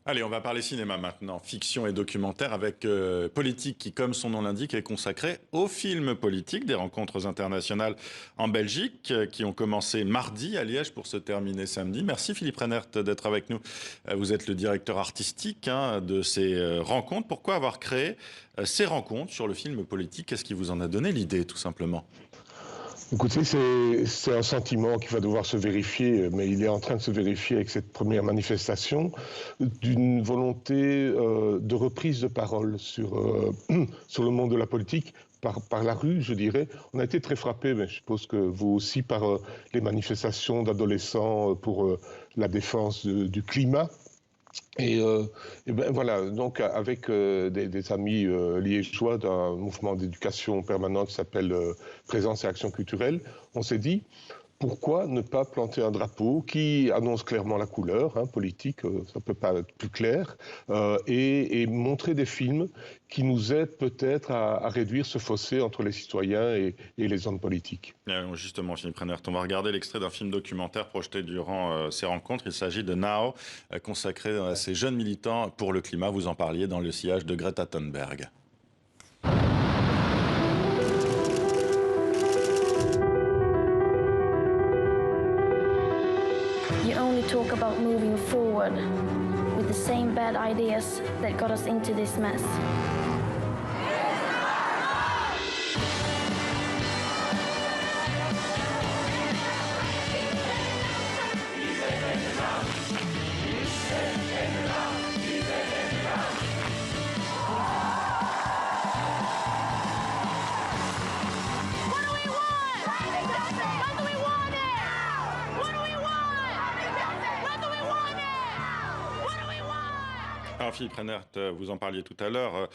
Allez, on va parler cinéma maintenant, fiction et documentaire avec Politique qui, comme son nom l'indique, est consacré aux films politiques, des rencontres internationales en Belgique qui ont commencé mardi à Liège pour se terminer samedi. Merci Philippe Reinert d'être avec nous. Vous êtes le directeur artistique de ces rencontres. Pourquoi avoir créé ces rencontres sur le film politique? Qu'est-ce qui vous en a donné l'idée, tout simplement? Écoutez, c'est un sentiment qui va devoir se vérifier, mais il est en train de se vérifier avec cette première manifestation d'une volonté de reprise de parole sur le monde de la politique, par la rue, je dirais. On a été très frappés, mais je suppose que vous aussi, par les manifestations d'adolescents pour la défense du climat. Et ben voilà, donc avec des amis liégeois d'un mouvement d'éducation permanente qui s'appelle Présence et Action culturelle, on s'est dit pourquoi ne pas planter un drapeau qui annonce clairement la couleur politique, ça ne peut pas être plus clair, et montrer des films qui nous aident peut-être à réduire ce fossé entre les citoyens et les hommes politiques. Justement, Philippe Reinert, on va regarder l'extrait d'un film documentaire projeté durant ces rencontres. Il s'agit de Now, consacré à ces jeunes militants pour le climat. Vous en parliez dans le sillage de Greta Thunberg. You only talk about moving forward with the same bad ideas that got us into this mess. Alors Philippe Reinert, vous en parliez tout à l'heure,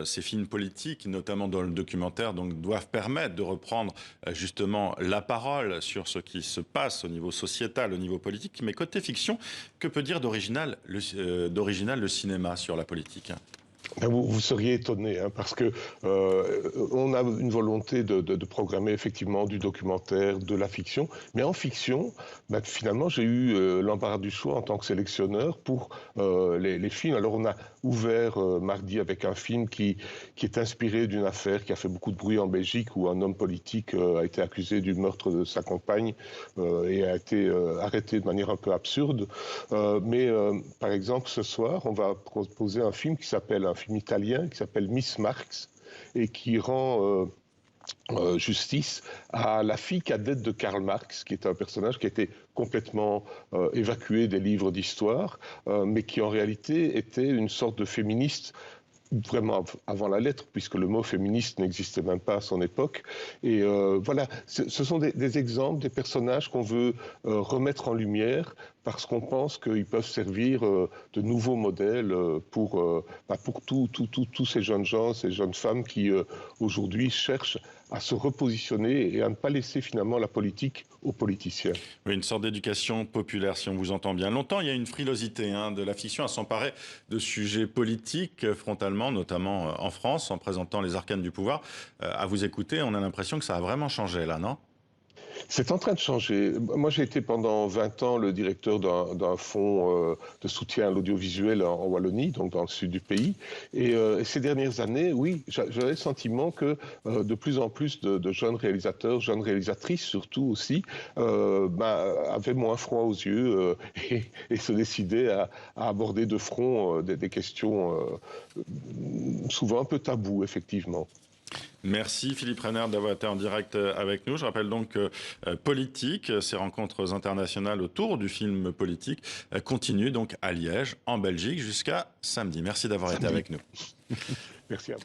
ces films politiques, notamment dans le documentaire, donc, doivent permettre de reprendre justement la parole sur ce qui se passe au niveau sociétal, au niveau politique. Mais côté fiction, que peut dire d'original le cinéma sur la politique ? Vous seriez étonné, parce que on a une volonté de programmer effectivement du documentaire, de la fiction, mais en fiction, finalement, j'ai eu l'embarras du choix en tant que sélectionneur pour les films. Alors on a ouvert mardi avec un film qui est inspiré d'une affaire qui a fait beaucoup de bruit en Belgique, où un homme politique a été accusé du meurtre de sa compagne et a été arrêté de manière un peu absurde. Mais par exemple, ce soir, on va proposer un film qui s'appelle un film italien qui s'appelle Miss Marx et qui rend justice à la fille cadette de Karl Marx, qui est un personnage qui a été complètement évacué des livres d'histoire, mais qui en réalité était une sorte de féministe vraiment avant la lettre, puisque le mot féministe n'existait même pas à son époque. Et voilà, ce sont des exemples, des personnages qu'on veut remettre en lumière parce qu'on pense qu'ils peuvent servir de nouveaux modèles pour tous ces jeunes gens, ces jeunes femmes qui aujourd'hui cherchent à se repositionner et à ne pas laisser finalement la politique aux politiciens. Oui, une sorte d'éducation populaire, si on vous entend bien. Longtemps, il y a une frilosité de la fiction à s'emparer de sujets politiques frontalement, notamment en France, en présentant les arcanes du pouvoir. À vous écouter, on a l'impression que ça a vraiment changé là, non ? C'est en train de changer. Moi, j'ai été pendant 20 ans le directeur d'un fonds de soutien à l'audiovisuel en Wallonie, donc dans le sud du pays. Et ces dernières années, oui, j'avais le sentiment que de plus en plus de jeunes réalisateurs, jeunes réalisatrices surtout aussi, avaient moins froid aux yeux et se décidaient à aborder de front des questions souvent un peu taboues, effectivement. Merci Philippe Reinert d'avoir été en direct avec nous. Je rappelle donc que Politique, ces rencontres internationales autour du film politique, continuent donc à Liège, en Belgique, jusqu'à samedi. Merci d'avoir été avec nous. Merci à vous.